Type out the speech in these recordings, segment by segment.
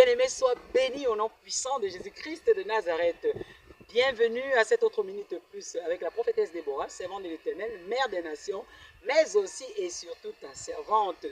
Bien-aimé, sois béni au nom puissant de Jésus-Christ de Nazareth. Bienvenue à cette autre Minute Plus avec la prophétesse Déborah, servante de l'Éternel, mère des nations, mais aussi et surtout ta servante.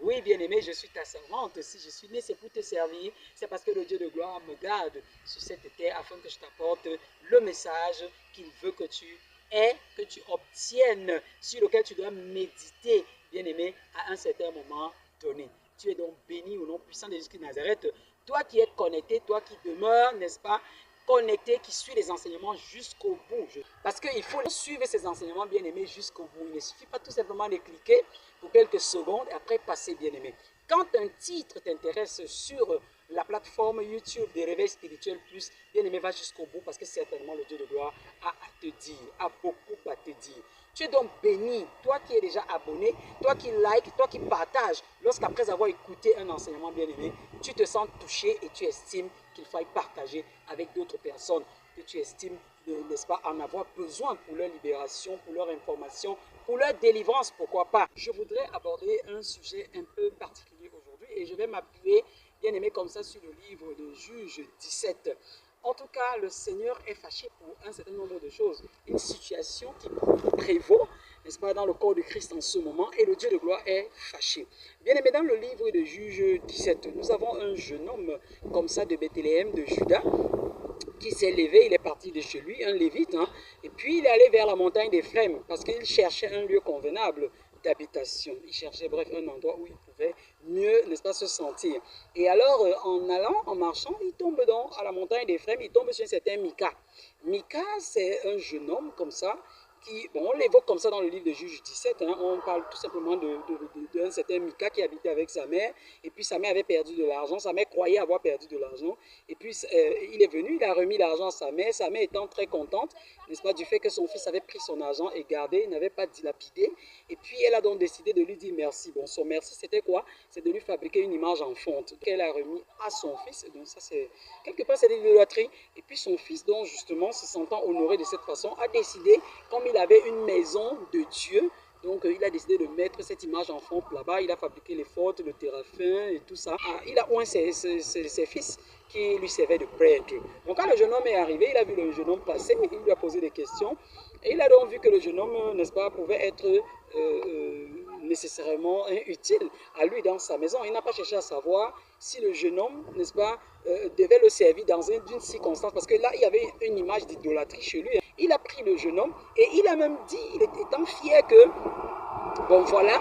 Oui, bien-aimé, je suis ta servante. Si je suis né, c'est pour te servir. C'est parce que le Dieu de gloire me garde sur cette terre afin que je t'apporte le message qu'il veut que tu aies, que tu obtiennes, sur lequel tu dois méditer, bien-aimé, à un certain moment donné. Tu es donc béni au nom puissant de Jésus-Christ de Nazareth. Toi qui es connecté, toi qui demeures, n'est-ce pas, connecté, qui suit les enseignements jusqu'au bout. Parce qu'il faut suivre ces enseignements, bien-aimés, jusqu'au bout. Il ne suffit pas tout simplement de cliquer pour quelques secondes et après passer, bien-aimé. Quand un titre t'intéresse sur la plateforme YouTube des Réveils Spirituels Plus, bien-aimé, va jusqu'au bout parce que certainement le Dieu de gloire a à te dire, a beaucoup à te dire. Tu es donc béni, toi qui es déjà abonné, toi qui like, toi qui partages, lorsqu'après avoir écouté un enseignement bien-aimé, tu te sens touché et tu estimes qu'il faille partager avec d'autres personnes que tu estimes, n'est-ce pas, en avoir besoin pour leur libération, pour leur information, pour leur délivrance, pourquoi pas. Je voudrais aborder un sujet un peu particulier aujourd'hui et je vais m'appuyer, bien-aimé, comme ça sur le livre de Juge 17. En tout cas, le Seigneur est fâché pour un certain nombre de choses. Une situation qui prévaut, n'est-ce pas, dans le corps de Christ en ce moment, et le Dieu de gloire est fâché. Bien aimé, dans le livre de Juge 17, nous avons un jeune homme comme ça de Bethléem, de Juda, qui s'est levé, il est parti de chez lui, un lévite, et puis il est allé vers la montagne d'Éphrem, parce qu'il cherchait un lieu convenable d'habitation. Il cherchait, bref, un endroit où il pouvait mieux, n'est-ce pas, se sentir. Et alors, en allant, en marchant, il tombe à la montagne d'Éphrem, il tombe sur un certain Mika. Mika, c'est un jeune homme comme ça, on l'évoque comme ça dans le livre de Juge 17, on parle tout simplement d'un certain Mika qui habitait avec sa mère, et puis sa mère avait perdu de l'argent, sa mère croyait avoir perdu de l'argent, et puis il est venu, il a remis l'argent à sa mère étant très contente, n'est-ce pas, du fait que son fils avait pris son argent et gardé, il n'avait pas dilapidé, et puis elle a donc décidé de lui dire merci. Bon, son merci c'était quoi? C'est de lui fabriquer une image en fonte qu'elle a remis à son fils, et donc ça c'est, quelque part c'est de l'idolâtrie, et puis son fils donc justement se sentant honoré de cette façon, a décidé, comme il avait une maison de Dieu, donc il a décidé de mettre cette image en fonte là-bas, il a fabriqué les fortes, le terrafin et tout ça. Il a oint ses fils qui lui servaient de prêtre. Donc quand le jeune homme est arrivé, il a vu le jeune homme passer, il lui a posé des questions, et il a donc vu que le jeune homme, n'est-ce pas, pouvait être nécessairement utile à lui dans sa maison. Il n'a pas cherché à savoir si le jeune homme, n'est-ce pas, devait le servir dans une circonstance, parce que là, il y avait une image d'idolâtrie chez lui. Il a pris le jeune homme et il a même dit, il était tant fier que, bon voilà,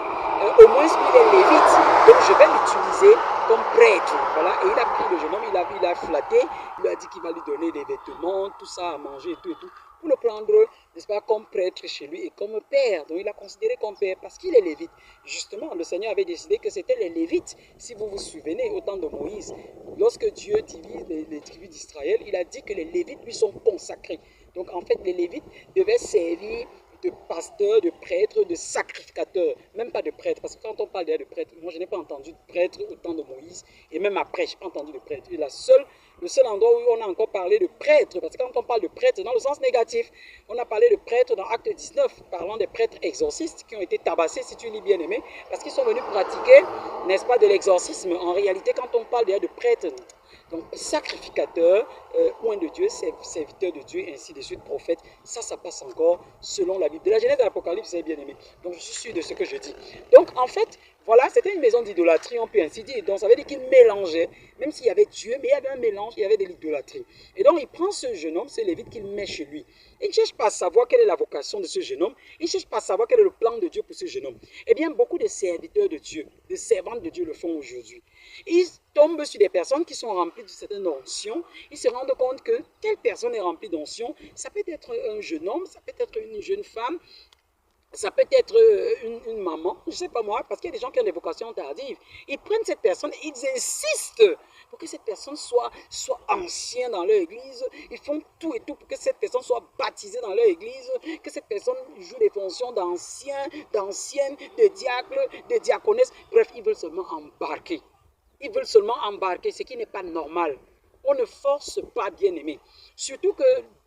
au moins il est lévite, donc je vais l'utiliser comme prêtre. Voilà, et il a pris le jeune homme, il a flatté, il lui a dit qu'il va lui donner des vêtements, tout ça à manger et tout, pour le prendre, n'est-ce pas, comme prêtre chez lui et comme père. Donc il a considéré comme père parce qu'il est lévite. Justement, le Seigneur avait décidé que c'était les lévites, si vous vous souvenez, au temps de Moïse, lorsque Dieu divise les tribus d'Israël, il a dit que les lévites lui sont consacrés. Donc en fait, les lévites devaient servir de pasteurs, de prêtres, de sacrificateurs, même pas de prêtres, parce que quand on parle de prêtres, moi je n'ai pas entendu de prêtres au temps de Moïse, et même après, je n'ai pas entendu de prêtres. Et le seul endroit où on a encore parlé de prêtres, parce que quand on parle de prêtres dans le sens négatif, on a parlé de prêtres dans Acte 19, parlant des prêtres exorcistes qui ont été tabassés, si tu lis bien aimé, parce qu'ils sont venus pratiquer, n'est-ce pas, de l'exorcisme. En réalité, quand on parle de prêtres, donc sacrificateur, oint de Dieu, serviteur de Dieu, ainsi de suite, prophète, ça passe encore selon la Bible. De la Genèse à l'Apocalypse, c'est bien aimé. Donc je suis sûr de ce que je dis. Donc en fait, voilà, c'était une maison d'idolâtrie, on peut ainsi dire. Donc ça veut dire qu'il mélangeait, même s'il y avait Dieu, mais il y avait un mélange, il y avait de l'idolâtrie. Et donc il prend ce jeune homme, ce lévite, qu'il met chez lui. Il ne cherche pas à savoir quelle est la vocation de ce jeune homme. Il ne cherche pas à savoir quel est le plan de Dieu pour ce jeune homme. Eh bien, beaucoup de serviteurs de Dieu, de servantes de Dieu le font aujourd'hui. Ils tombent sur des personnes qui sont remplies de certaines onction. Ils se rendent compte que telle personne est remplie d'onction. Ça peut être un jeune homme, ça peut être une jeune femme, ça peut être une maman, je ne sais pas moi, parce qu'il y a des gens qui ont des vocations tardives. Ils prennent cette personne, ils insistent pour que cette personne soit ancienne dans leur église. Ils font tout et tout pour que cette personne soit baptisée dans leur église, que cette personne joue des fonctions d'anciennes, de diacre, de diaconesse. Bref, ils veulent seulement embarquer. Ils veulent seulement embarquer, ce qui n'est pas normal. On ne force pas, bien aimé. Surtout que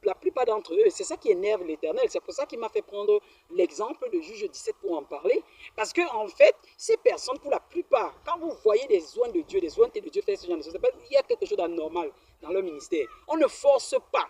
la plupart d'entre eux, c'est ça qui énerve l'Éternel. C'est pour ça qu'il m'a fait prendre l'exemple de Juge 17 pour en parler. Parce que en fait, ces personnes, pour la plupart, quand vous voyez des oins de Dieu, des ointes de Dieu faire ce genre de choses, il y a quelque chose d'anormal dans leur ministère. On ne force pas.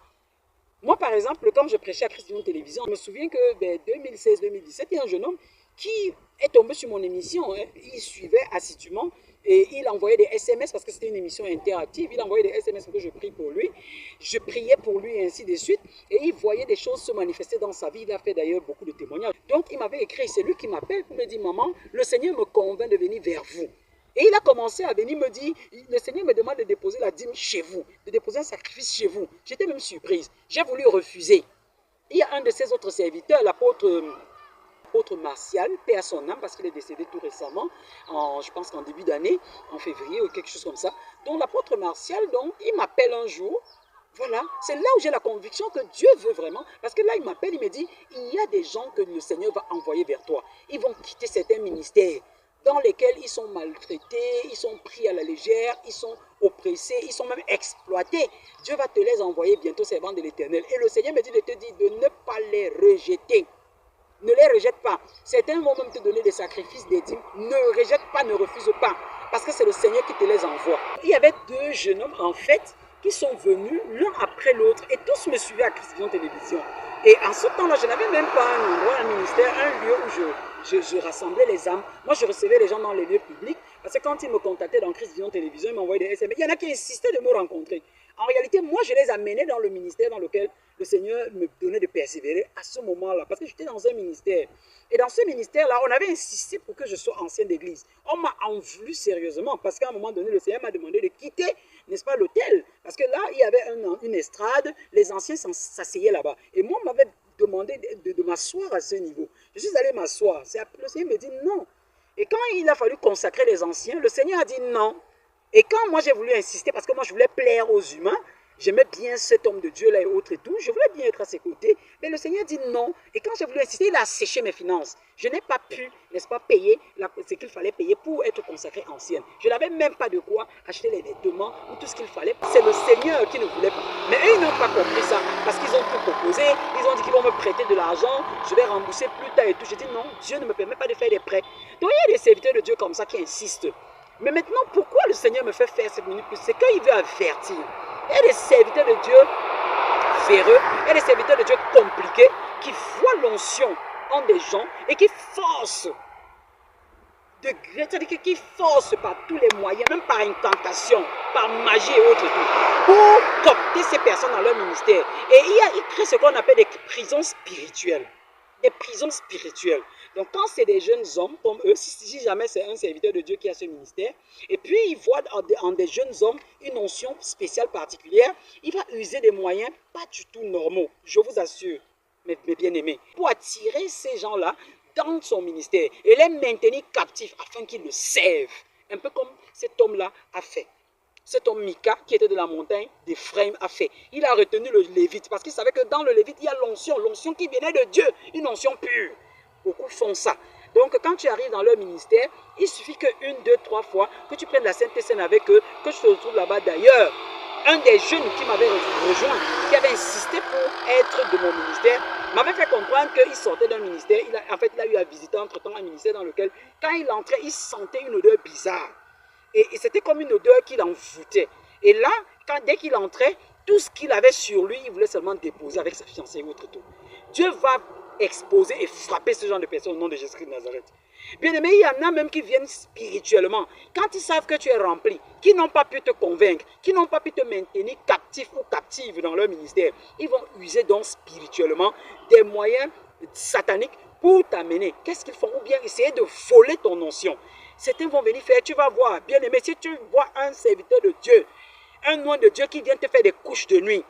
Moi, par exemple, quand je prêchais à Christ Vision Télévision, je me souviens que 2016-2017, il y a un jeune homme qui est tombé sur mon émission. Il suivait assidûment et il envoyait des SMS parce que c'était une émission interactive. Il envoyait des SMS pour que je prie pour lui. Je priais pour lui et ainsi de suite. Et il voyait des choses se manifester dans sa vie. Il a fait d'ailleurs beaucoup de témoignages. Donc, il m'avait écrit, c'est lui qui m'appelle pour me dire, maman, le Seigneur me convainc de venir vers vous. Et il a commencé à venir me dire, le Seigneur me demande de déposer la dîme chez vous, de déposer un sacrifice chez vous. J'étais même surprise. J'ai voulu refuser. Il y a un de ses autres serviteurs, l'apôtre Martial, paix à son âme, parce qu'il est décédé tout récemment, je pense qu'en début d'année, en février ou quelque chose comme ça. Donc l'apôtre Martial, donc, il m'appelle un jour. Voilà, c'est là où j'ai la conviction que Dieu veut vraiment. Parce que là, il m'appelle, il me dit, il y a des gens que le Seigneur va envoyer vers toi. Ils vont quitter certains ministères dans lesquels ils sont maltraités, ils sont pris à la légère, ils sont oppressés, ils sont même exploités. Dieu va te les envoyer bientôt, servants de l'Éternel. Et le Seigneur me dit de te dire de ne pas les rejeter. Ne les rejette pas. Certains vont même te donner des sacrifices, des dîmes. Ne rejette pas, ne refuse pas. Parce que c'est le Seigneur qui te les envoie. Il y avait deux jeunes hommes, en fait, qui sont venus l'un après l'autre. Et tous me suivaient à Christ Vision Télévision. Et en ce temps-là, je n'avais même pas un endroit, un ministère, un lieu où je rassemblais les âmes. Moi, je recevais les gens dans les lieux publics. Parce que quand ils me contactaient dans Christ Vision Télévision, ils m'envoyaient des SMS. Il y en a qui insistaient de me rencontrer. En réalité, moi, je les amenais dans le ministère dans lequel le Seigneur me donnait de persévérer à ce moment-là. Parce que j'étais dans un ministère. Et dans ce ministère-là, on avait insisté pour que je sois ancienne d'église. On m'a en voulu sérieusement. Parce qu'à un moment donné, le Seigneur m'a demandé de quitter, n'est-ce pas, l'hôtel. Parce que là, il y avait une estrade. Les anciens s'asseyaient là-bas. Et moi, on m'avait demandé de m'asseoir à ce niveau. Je suis allé m'asseoir. Le Seigneur me dit non. Et quand il a fallu consacrer les anciens, le Seigneur a dit non. Et quand moi j'ai voulu insister, parce que moi je voulais plaire aux humains, j'aimais bien cet homme de Dieu là et autres et tout, je voulais bien être à ses côtés, mais le Seigneur dit non. Et quand j'ai voulu insister, il a asséché mes finances. Je n'ai pas pu, n'est-ce pas, payer ce qu'il fallait payer pour être consacrée ancienne. Je n'avais même pas de quoi acheter les vêtements ou tout ce qu'il fallait. C'est le Seigneur qui ne voulait pas. Mais eux, ils n'ont pas compris ça, parce qu'ils ont tout proposé, ils ont dit qu'ils vont me prêter de l'argent, je vais rembourser plus tard et tout. J'ai dit non, Dieu ne me permet pas de faire des prêts. Donc il y a des serviteurs de Dieu comme ça qui insistent. Mais maintenant, pourquoi le Seigneur me fait faire cette minute plus? C'est qu'il veut avertir. Il y a des serviteurs de Dieu véreux, il y a des serviteurs de Dieu compliqués qui voient l'onction en des gens et qui forcent c'est-à-dire qui forcent par tous les moyens, même par incantation, par magie et autres, pour copter ces personnes dans leur ministère. Et il crée ce qu'on appelle des prisons spirituelles. Des prisons spirituelles. Donc quand c'est des jeunes hommes comme eux, si jamais c'est un serviteur de Dieu qui a ce ministère, et puis il voit en des jeunes hommes une onction spéciale particulière, il va user des moyens pas du tout normaux, je vous assure, mes bien-aimés, pour attirer ces gens-là dans son ministère et les maintenir captifs afin qu'ils le servent. Un peu comme cet homme-là a fait. Cet homme Mika, qui était de la montagne d'Éphraïm, a fait. Il a retenu le Lévite parce qu'il savait que dans le Lévite, il y a l'onction qui venait de Dieu, une onction pure. Beaucoup font ça. Donc, quand tu arrives dans leur ministère, il suffit qu'une, deux, trois fois, que tu prennes la Sainte Seine avec eux, que tu te retrouves là-bas. D'ailleurs, un des jeunes qui m'avait rejoint, qui avait insisté pour être de mon ministère, m'avait fait comprendre qu'il sortait d'un ministère. En fait, il a eu à visiter entre-temps un ministère dans lequel, quand il entrait, il sentait une odeur bizarre. Et c'était comme une odeur qui l'envoûtait. Et là, dès qu'il entrait, tout ce qu'il avait sur lui, il voulait seulement déposer avec sa fiancée et autre tout. Dieu va exposer et frapper ce genre de personnes au nom de Jésus-Christ de Nazareth. Bien aimé, il y en a même qui viennent spirituellement. Quand ils savent que tu es rempli, qui n'ont pas pu te convaincre, qui n'ont pas pu te maintenir captif ou captive dans leur ministère, ils vont user donc spirituellement des moyens sataniques pour t'amener. Qu'est-ce qu'ils font? Ou bien essayer de voler ton onction. Certains vont venir faire, tu vas voir, bien aimé, si tu vois un serviteur de Dieu, un oint de Dieu qui vient te faire des couches de nuit,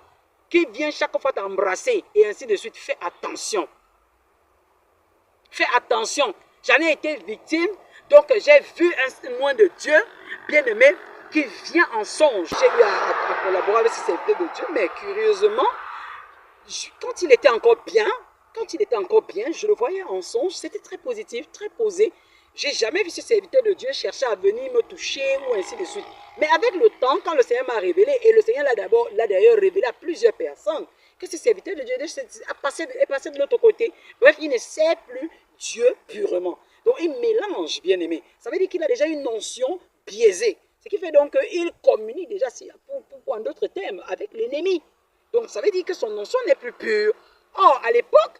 qui vient chaque fois t'embrasser et ainsi de suite, fais attention. Fais attention. J'en ai été victime, donc j'ai vu un oint de Dieu, bien aimé, qui vient en songe. J'ai eu à collaborer avec ce serviteur de Dieu, mais curieusement, quand il était encore bien, je le voyais en songe, c'était très positif, très posé. J'ai jamais vu ce serviteur de Dieu chercher à venir me toucher ou ainsi de suite. Mais avec le temps, quand le Seigneur m'a révélé, et le Seigneur l'a d'ailleurs révélé à plusieurs personnes, que ce serviteur de Dieu est passé de l'autre côté. Bref, il ne sait plus Dieu purement. Donc, il mélange, bien aimé. Ça veut dire qu'il a déjà une notion biaisée. Ce qui fait donc qu'il communique déjà, pour en d'autres termes, avec l'ennemi. Donc, ça veut dire que son notion n'est plus pure. Or, à l'époque,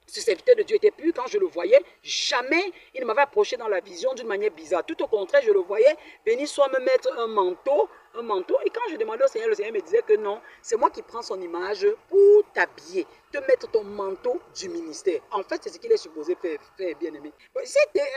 ce serviteur de Dieu était pur. Quand je le voyais, jamais il ne m'avait approché dans la vision d'une manière bizarre. Tout au contraire, je le voyais venir soit me mettre un manteau. Et quand je demandais au Seigneur, le Seigneur me disait que non, c'est moi qui prends son image pour t'habiller, te mettre ton manteau du ministère. En fait, c'est ce qu'il est supposé faire, bien aimé.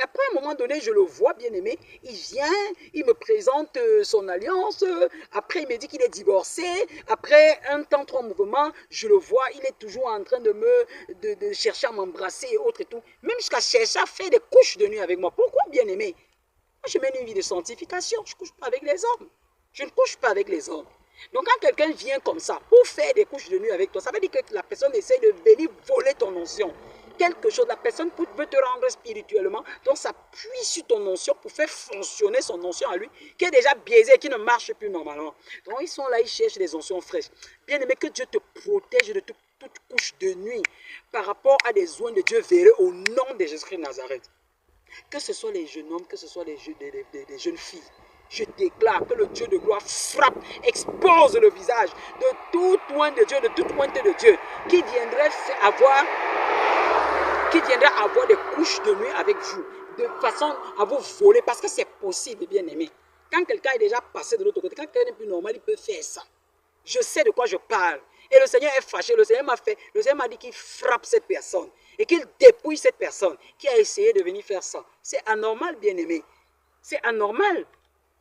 Après un moment donné, je le vois, bien aimé. Il vient, il me présente son alliance. Après, il me dit qu'il est divorcé. Après un temps, 3 mouvements, je le vois, il est toujours en train de chercher à m'embrasser et autres et tout. Même jusqu'à chercher à faire des couches de nuit avec moi. Pourquoi, bien aimé? Moi, je mène une vie de sanctification. Je ne couche pas avec les hommes. Je ne couche pas avec les hommes. Donc, quand quelqu'un vient comme ça pour faire des couches de nuit avec toi, ça veut dire que la personne essaie de venir voler ton onction. Quelque chose, la personne veut te rendre spirituellement, donc ça appuie sur ton onction pour faire fonctionner son onction à lui, qui est déjà biaisé et qui ne marche plus normalement. Donc, ils sont là, ils cherchent des oncions fraîches. Bien aimé, que Dieu te protège de toute couche de nuit par rapport à des oins de Dieu verrés au nom de Jésus-Christ de Nazareth. Que ce soit les jeunes hommes, que ce soit les jeunes filles. Je déclare que le Dieu de gloire frappe, expose le visage de tout oint de Dieu, de toute ointe de Dieu, qui viendrait avoir des couches de nuit avec vous, de façon à vous voler, parce que c'est possible, bien aimé. Quand quelqu'un est déjà passé de l'autre côté, quand quelqu'un est plus normal, il peut faire ça. Je sais de quoi je parle. Et le Seigneur est fâché. Le Seigneur m'a dit qu'il frappe cette personne et qu'il dépouille cette personne qui a essayé de venir faire ça. C'est anormal, bien aimé. C'est anormal.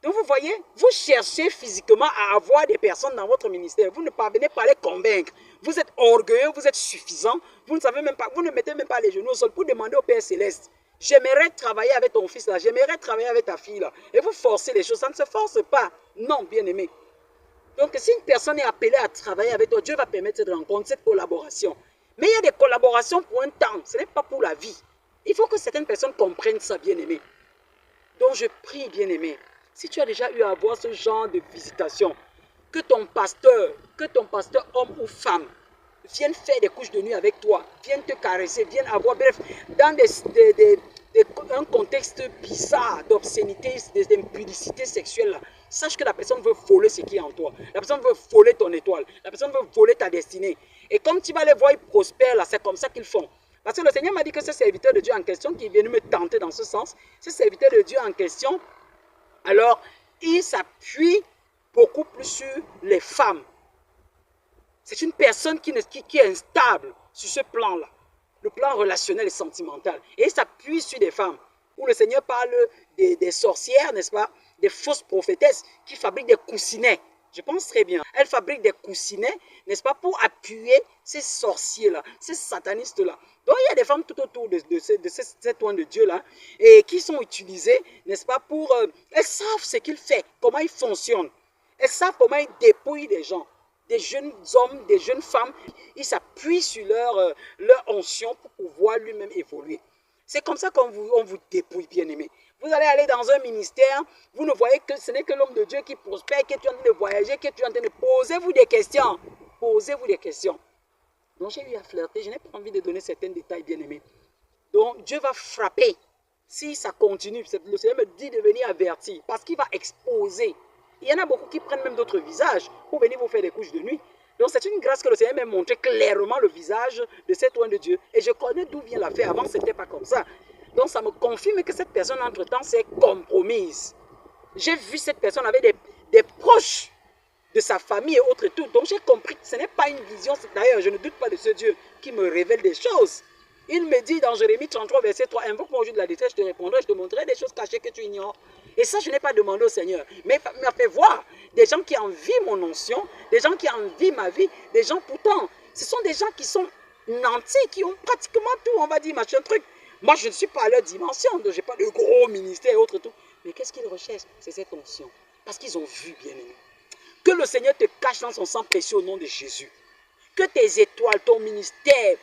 Donc vous voyez, vous cherchez physiquement à avoir des personnes dans votre ministère. Vous ne parvenez pas à les convaincre. Vous êtes orgueilleux, vous êtes suffisant. Vous ne savez même pas, vous ne mettez même pas les genoux au sol pour demander au Père Céleste. J'aimerais travailler avec ton fils là, j'aimerais travailler avec ta fille là. Et vous forcez les choses, ça ne se force pas. Non, bien aimé. Donc si une personne est appelée à travailler avec toi, Dieu va permettre cette rencontre, cette collaboration. Mais il y a des collaborations pour un temps, ce n'est pas pour la vie. Il faut que certaines personnes comprennent ça, bien aimé. Donc je prie, bien aimé. Si tu as déjà eu à avoir ce genre de visitation, que ton pasteur homme ou femme, vienne faire des couches de nuit avec toi, vienne te caresser, vienne avoir, bref, dans un contexte bizarre d'obscénité, d'impudicité sexuelle, là, sache que la personne veut voler ce qui est en toi. La personne veut voler ton étoile. La personne veut voler ta destinée. Et comme tu vas les voir, ils prospèrent, là, c'est comme ça qu'ils font. Parce que le Seigneur m'a dit que ce serviteur de Dieu en question, qui est venu me tenter dans ce sens, ce serviteur de Dieu en question, alors, il s'appuie beaucoup plus sur les femmes. C'est une personne qui est instable sur ce plan-là, le plan relationnel et sentimental. Et il s'appuie sur des femmes, où le Seigneur parle des sorcières, n'est-ce pas, des fausses prophétesses qui fabriquent des coussinets. Je pense très bien. Elles fabriquent des coussinets, n'est-ce pas, pour appuyer ces sorciers-là, ces satanistes-là. Donc, il y a des femmes tout autour de cet oint de Dieu-là et qui sont utilisées, n'est-ce pas, pour... elles savent ce qu'il fait, comment il fonctionne. Elles savent comment il dépouille des gens. Des jeunes hommes, des jeunes femmes, ils s'appuient sur leur onction pour pouvoir lui-même évoluer. C'est comme ça qu'on vous dépouille, bien-aimé. Vous allez aller dans un ministère, vous ne voyez que ce n'est que l'homme de Dieu qui prospère, qui est en train de voyager, qui est en train de poser-vous des questions. Posez-vous des questions. Donc j'ai eu à flirter, je n'ai pas envie de donner certains détails, bien-aimés. Donc Dieu va frapper. Si ça continue, le Seigneur me dit de venir avertir, parce qu'il va exposer. Il y en a beaucoup qui prennent même d'autres visages pour venir vous faire des couches de nuit. Donc c'est une grâce que le Seigneur m'a montré clairement le visage de cet oint de Dieu. Et je connais d'où vient l'affaire. Avant, ce n'était pas comme ça. Donc ça me confirme que cette personne, entre-temps, s'est compromise. J'ai vu cette personne avec des proches de sa famille et autres et tout. Donc j'ai compris que ce n'est pas une vision. D'ailleurs, je ne doute pas de ce Dieu qui me révèle des choses. Il me dit dans Jérémie 33, verset 3, invoque-moi au jour de la détresse, je te répondrai, je te montrerai des choses cachées que tu ignores. Et ça, je n'ai pas demandé au Seigneur. Mais il m'a fait voir des gens qui envient mon onction, des gens qui envient ma vie, des gens pourtant, ce sont des gens qui sont nantis, qui ont pratiquement tout, on va dire, machin truc. Moi, je ne suis pas à leur dimension, je n'ai pas de gros ministère et autres tout. Mais qu'est-ce qu'ils recherchent? C'est cette onction. Parce qu'ils ont vu, bien aimé. Que le Seigneur te cache dans son sang précieux au nom de Jésus. Que tes étoiles, ton ministère,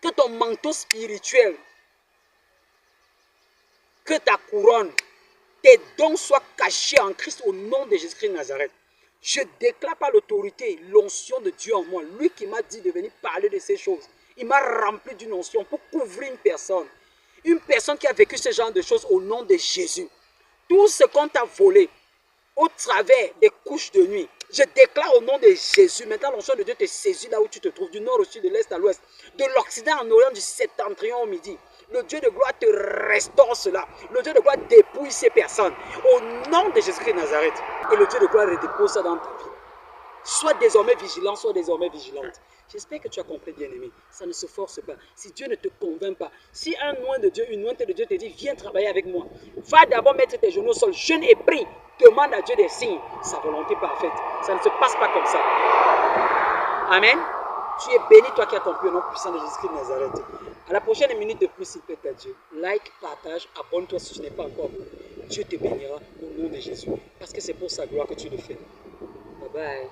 que ton manteau spirituel, que ta couronne, tes dons soient cachés en Christ au nom de Jésus-Christ de Nazareth. Je déclare par l'autorité l'onction de Dieu en moi. Lui qui m'a dit de venir parler de ces choses. Il m'a rempli d'une onction pour couvrir une personne. Une personne qui a vécu ce genre de choses au nom de Jésus. Tout ce qu'on t'a volé au travers des couches de nuit, je déclare au nom de Jésus, maintenant l'onction de Dieu te saisit là où tu te trouves, du nord au sud, de l'est à l'ouest, de l'occident en orient, du septentrion au midi. Le Dieu de gloire te restaure cela. Le Dieu de gloire dépouille ces personnes. Au nom de Jésus-Christ de Nazareth. Et le Dieu de gloire redépose ça dans ta vie. Sois désormais vigilant, sois désormais vigilante. J'espère que tu as compris, bien-aimé. Ça ne se force pas. Si Dieu ne te convainc pas, si un oint de Dieu, une ointe de Dieu te dit, viens travailler avec moi, va d'abord mettre tes genoux au sol, jeûne et prie. Demande à Dieu des signes, sa volonté parfaite. Ça ne se passe pas comme ça. Amen. Tu es béni, toi qui as compris au nom puissant de Jésus-Christ de Nazareth. À la prochaine minute de plus, s'il plaît à Dieu. Like, partage, abonne-toi si tu n'es pas encore abonné. Dieu te bénira au nom de Jésus. Parce que c'est pour sa gloire que tu le fais. Bye bye.